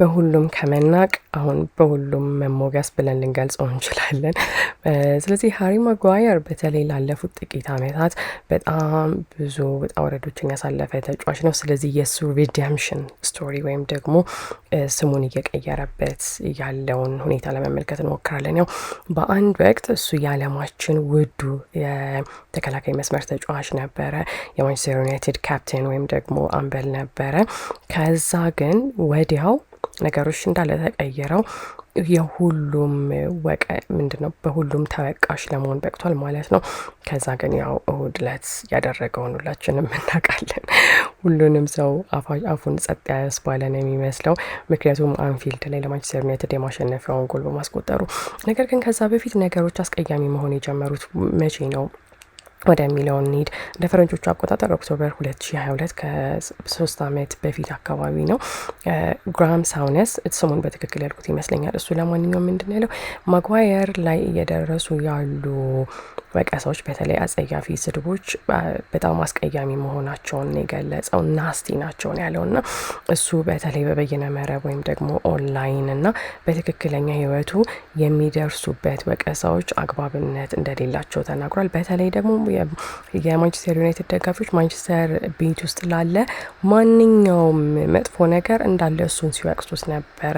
በሁሉም ከመናቅ አሁን በሁሉም መሞገስ ብለን ልንገልጸው እንችላለን። ስለዚህ ሃሪ ማጓየር በተለይ ላለፉት ጥቂት ዓመታት በጣም ብዙ ውጣ ውረዶችን ያሳለፈ ተጫዋች ነው። ስለዚህ የእሱ ሪደምሽን ስቶሪ ወይም ደግሞ ስሙን እየቀየረበት ያለውን ሁኔታ ለመመልከት እንሞክራለን። ያው በአንድ ወቅት እሱ የዓለማችን ውዱ የተከላካይ መስመር ተጫዋች ነበረ። የማንቸስተር ዩናይትድ ካፕቴን ወይም ደግሞ አምበል ነበረ። ከዛ ግን ወዲያው ነገሮች እንዳለ ተቀየረው የሁሉም ምንድነው በሁሉም ተወቃሽ ለመሆን በቅቷል ማለት ነው። ከዛ ግን ያው እሁድ ዕለት ያደረገውን ሁላችንም እናውቃለን። ሁሉንም ሰው አፉን ጸጥ ያስባለ ነው የሚመስለው፣ ምክንያቱም አንፊልድ ላይ ለማንቸስተር ዩናይትድ የማሸነፊያውን ጎል በማስቆጠሩ። ነገር ግን ከዛ በፊት ነገሮች አስቀያሚ መሆን የጀመሩት መቼ ነው ወደሚለው እንሂድ። እንደ ፈረንጆቹ አቆጣጠር ኦክቶበር 2022 ከ3 ዓመት በፊት አካባቢ ነው። ግራም ሳውነስ ስሙን በትክክል ያልኩት ይመስለኛል። እሱ ለማንኛውም ምንድን ያለው ማጓየር ላይ እየደረሱ ያሉ ወቀሳዎች፣ በተለይ አጸያፊ ስድቦች በጣም አስቀያሚ መሆናቸውን የገለጸው ናስቲ ናቸው ያለው እና እሱ በተለይ በበይነ መረብ ወይም ደግሞ ኦንላይን እና በትክክለኛ ሕይወቱ የሚደርሱበት ወቀሳዎች አግባብነት እንደሌላቸው ተናግሯል። በተለይ ደግሞ የማንቸስተር ዩናይትድ ደጋፊዎች ማንቸስተር ቤት ውስጥ ላለ ማንኛውም መጥፎ ነገር እንዳለ እሱን ሲወቅሱት ነበረ።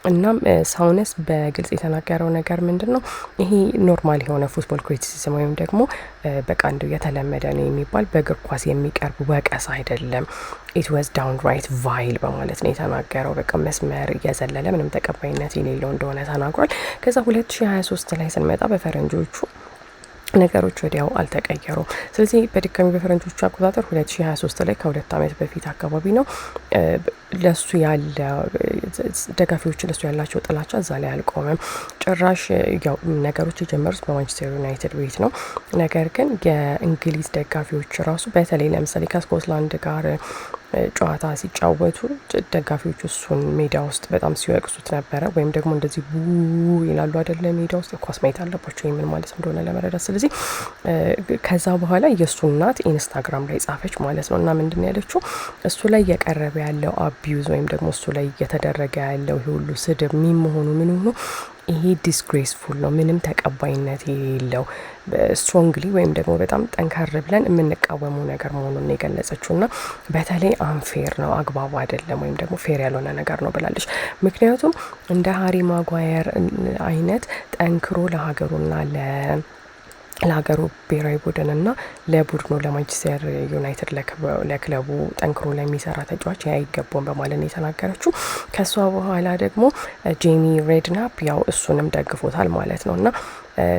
እናም ሳውነስ በግልጽ የተናገረው ነገር ምንድን ነው? ይሄ ኖርማል የሆነ ፉትቦል ክሪቲሲዝም ወይም ደግሞ በቃ እንደው የተለመደ ነው የሚባል በእግር ኳስ የሚቀርብ ወቀሳ አይደለም። ኢት ዋዝ ዳውን ራይት ቫይል በማለት ነው የተናገረው። በቃ መስመር እየዘለለ ምንም ተቀባይነት የሌለው እንደሆነ ተናግሯል። ከዛ 2023 ላይ ስንመጣ በፈረንጆቹ ነገሮች ወዲያው አልተቀየሩም። ስለዚህ በድጋሚ በፈረንጆቹ አቆጣጠር 2023 ላይ ከ2 ዓመት በፊት አካባቢ ነው ለሱ ያለ ደጋፊዎች ለሱ ያላቸው ጥላቻ እዛ ላይ አልቆመም። ጭራሽ ያው ነገሮች የጀመሩት በማንቸስተር ዩናይትድ ቤት ነው። ነገር ግን የእንግሊዝ ደጋፊዎች ራሱ በተለይ ለምሳሌ ከስኮትላንድ ጋር ጨዋታ ሲጫወቱ ደጋፊዎች እሱን ሜዳ ውስጥ በጣም ሲወቅሱት ነበረ። ወይም ደግሞ እንደዚህ ቡ ይላሉ አይደለ? ሜዳ ውስጥ ኳስ ማየት አለባቸው የምን ማለት እንደሆነ ለመረዳት። ስለዚህ ከዛ በኋላ የእሱ እናት ኢንስታግራም ላይ ጻፈች ማለት ነው። እና ምንድን ያለችው እሱ ላይ እየቀረበ ያለው አቢዩዝ ወይም ደግሞ እሱ ላይ እየተደረገ ያለው ሁሉ ስድብ መሆኑ ምን ሆኖ ይሄ ዲስግሬስፉል ነው፣ ምንም ተቀባይነት የሌለው ስትሮንግሊ ወይም ደግሞ በጣም ጠንከር ብለን የምንቃወመው ነገር መሆኑን የገለጸችው እና በተለይ አንፌር ነው፣ አግባቡ አይደለም ወይም ደግሞ ፌር ያልሆነ ነገር ነው ብላለች። ምክንያቱም እንደ ሃሪ ማጓየር አይነት ጠንክሮ ለሀገሩና ለሀገሩ ብሔራዊ ቡድንና ለቡድኑ ለማንቸስተር ዩናይትድ ለክለቡ ጠንክሮ ለሚሰራ ተጫዋች አይገባውም በማለት የተናገረችው። ከሷ በኋላ ደግሞ ጄሚ ሬድናፕ ያው እሱንም ደግፎታል ማለት ነው እና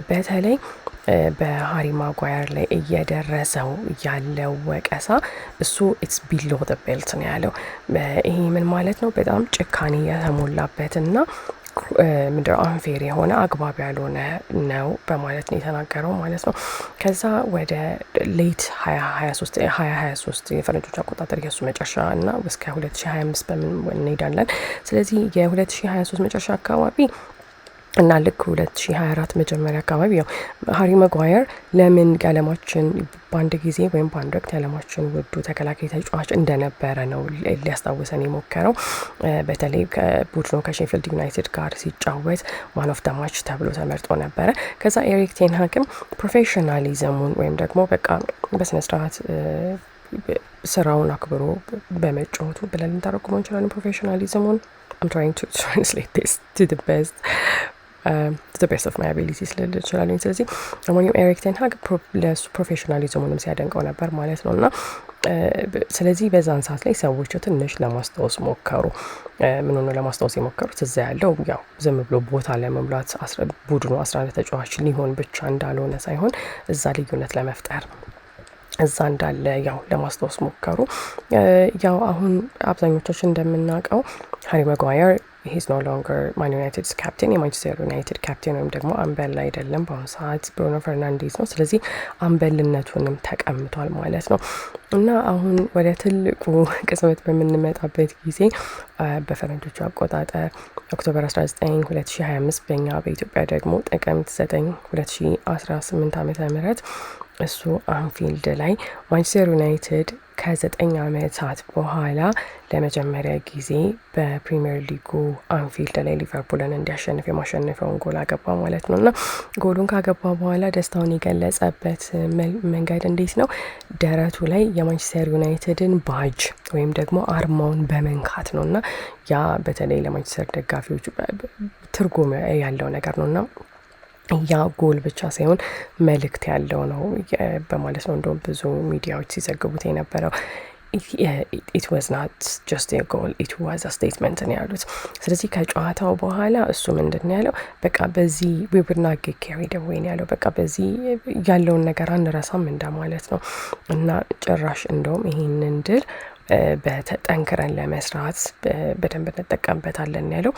በተለይ በሃሪ ማጓየር ላይ እየደረሰው ያለው ወቀሳ እሱ ኢትስ ቢሎ ዘ ቤልት ነው ያለው። ይሄ ምን ማለት ነው? በጣም ጭካኔ የተሞላበትና ምንድነው አንፌር የሆነ አግባብ ያልሆነ ነው በማለት ነው የተናገረው ማለት ነው። ከዛ ወደ ሌት 2023 የፈረንጆች አቆጣጠር የሱ መጨረሻ እና እስከ 2025 በምን እንሄዳለን። ስለዚህ የ2023 መጨረሻ አካባቢ እና ልክ 2024 መጀመሪያ አካባቢ ያው ሃሪ ማጓየር ለምን የዓለማችን በአንድ ጊዜ ወይም በአንድ ወቅት የዓለማችን ውዱ ተከላካይ ተጫዋች እንደነበረ ነው ሊያስታውሰን የሞከረው። በተለይ ከቡድኑ ከሼፊልድ ዩናይትድ ጋር ሲጫወት ማን ኦፍ ደ ማች ተብሎ ተመርጦ ነበረ። ከዛ ኤሪክ ቴን ሃግም ፕሮፌሽናሊዝሙን ወይም ደግሞ በቃ በስነስርዓት ስራውን አክብሮ በመጫወቱ ብለን ልንተረጉመው እንችላለን። ፕሮፌሽናሊዝሙን I'm trying to translate this to the best of my ability ስልል ይችላል። ስለዚህ አሞኒም ኤሪክ ቴን ሃግ ለሱ ፕሮፌሽናሊዝሙንም ሲያደንቀው ነበር ማለት ነው እና ስለዚህ በዛን ሰዓት ላይ ሰዎች ትንሽ ለማስታወስ ሞከሩ። ምን ሆነ ለማስታወስ የሞከሩት እዛ ያለው ያው ዝም ብሎ ቦታ ለመሙላት ቡድኑ 11 ተጫዋች ሊሆን ብቻ እንዳልሆነ ሳይሆን እዛ ልዩነት ለመፍጠር እዛ እንዳለ ያው ለማስታወስ ሞከሩ። ያው አሁን አብዛኞቻችን እንደምናውቀው ሃሪ ማጓየር ሂዝ ኖ ሎንገር ማን ዩናይትድስ ካፕቴን፣ የማንቸስተር ዩናይትድ ካፕቴን ወይም ደግሞ አምበል አይደለም። በአሁኑ ሰዓት ብሩኖ ፈርናንዴዝ ነው። ስለዚህ አምበልነቱንም ተቀምጧል ማለት ነው እና አሁን ወደ ትልቁ ቅጽበት በምንመጣበት ጊዜ በፈረንጆቹ አቆጣጠር ኦክቶበር 19 2025 በእኛ በኢትዮጵያ ደግሞ ጥቅምት 9 2018 ዓመተ ምህረት እሱ አንፊልድ ላይ ማንቸስተር ዩናይትድ ከ9 ዓመታት በኋላ ለመጀመሪያ ጊዜ በፕሪሚየር ሊጉ አንፊልድ ላይ ሊቨርፑልን እንዲያሸንፍ የማሸነፊያውን ጎል አገባ ማለት ነው። እና ጎሉን ካገባ በኋላ ደስታውን የገለጸበት መንገድ እንዴት ነው? ደረቱ ላይ የማንቸስተር ዩናይትድን ባጅ ወይም ደግሞ አርማውን በመንካት ነው። እና ያ በተለይ ለማንቸስተር ደጋፊዎች ትርጉም ያለው ነገር ነው እና ያ ጎል ብቻ ሳይሆን መልእክት ያለው ነው በማለት ነው እንደውም ብዙ ሚዲያዎች ሲዘግቡት የነበረው። ኢት ዋዝ ናት ጀስት ጎል ኢት ዋዝ አ ስቴትመንት ነው ያሉት። ስለዚህ ከጨዋታው በኋላ እሱ ምንድን ነው ያለው? በቃ በዚህ ዊ ውድ ናት ጌት ካሪድ አዌይ ነው ያለው። በቃ በዚህ ያለውን ነገር አንረሳም እንደማለት ነው። እና ጭራሽ እንደውም ይሄንን ድል በተጠንክረን ለመስራት በደንብ እንጠቀምበታለን ያለው።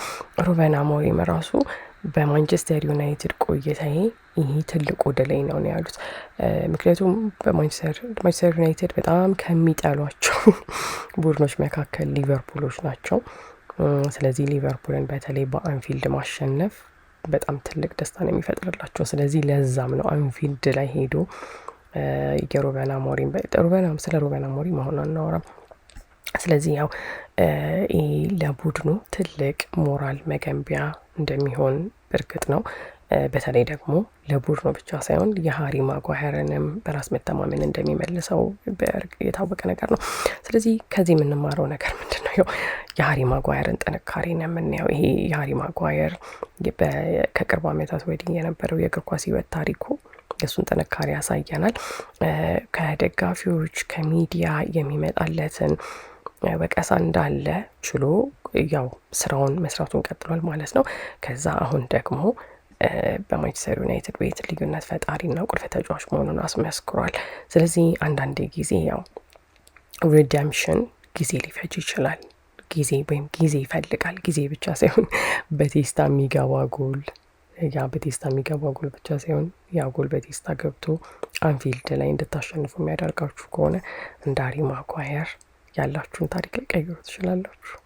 ሩበን አሞሪም ራሱ በማንቸስተር ዩናይትድ ቆይታዬ ይሄ ትልቁ ድሌ ነው ያሉት። ምክንያቱም በማንቸስተር ዩናይትድ በጣም ከሚጠሏቸው ቡድኖች መካከል ሊቨርፑሎች ናቸው። ስለዚህ ሊቨርፑልን በተለይ በአንፊልድ ማሸነፍ በጣም ትልቅ ደስታ ነው የሚፈጥርላቸው። ስለዚህ ለዛም ነው አንፊልድ ላይ ሄዶ የሩበን አሞሪም ስለ ሩበን አሞሪም አሁን አናወራም። ስለዚህ ያው ለቡድኑ ትልቅ ሞራል መገንቢያ እንደሚሆን እርግጥ ነው። በተለይ ደግሞ ለቡድኑ ብቻ ሳይሆን የሃሪ ማጓየርንም በራስ መተማመን እንደሚመልሰው የታወቀ ነገር ነው። ስለዚህ ከዚህ የምንማረው ነገር ምንድን ነው? የሃሪ ማጓየርን ጥንካሬ ነው የምናየው። ይሄ የሃሪ ማጓየር ከቅርብ ዓመታት ወዲህ የነበረው የእግር ኳስ ሕይወት ታሪኩ የእሱን ጥንካሬ ያሳየናል። ከደጋፊዎች ከሚዲያ የሚመጣለትን ወቀሳ እንዳለ ችሎ ያው ስራውን መስራቱን ቀጥሏል ማለት ነው። ከዛ አሁን ደግሞ በማንቸስተር ዩናይትድ ቤት ልዩነት ፈጣሪና ቁልፍ ተጫዋች መሆኑን አስመስክሯል። ስለዚህ አንዳንድ ጊዜ ያው ሪደምፕሽን ጊዜ ሊፈጅ ይችላል። ጊዜ ወይም ጊዜ ይፈልጋል። ጊዜ ብቻ ሳይሆን በቴስታ የሚገባ ጎል በቴስታ የሚገባ ጎል ብቻ ሳይሆን ያ ጎል በቴስታ ገብቶ አንፊልድ ላይ እንድታሸንፉ የሚያደርጋችሁ ከሆነ እንደ ሃሪ ማጓየር ያላችሁን ታሪክ ልቀይሩ ትችላላችሁ።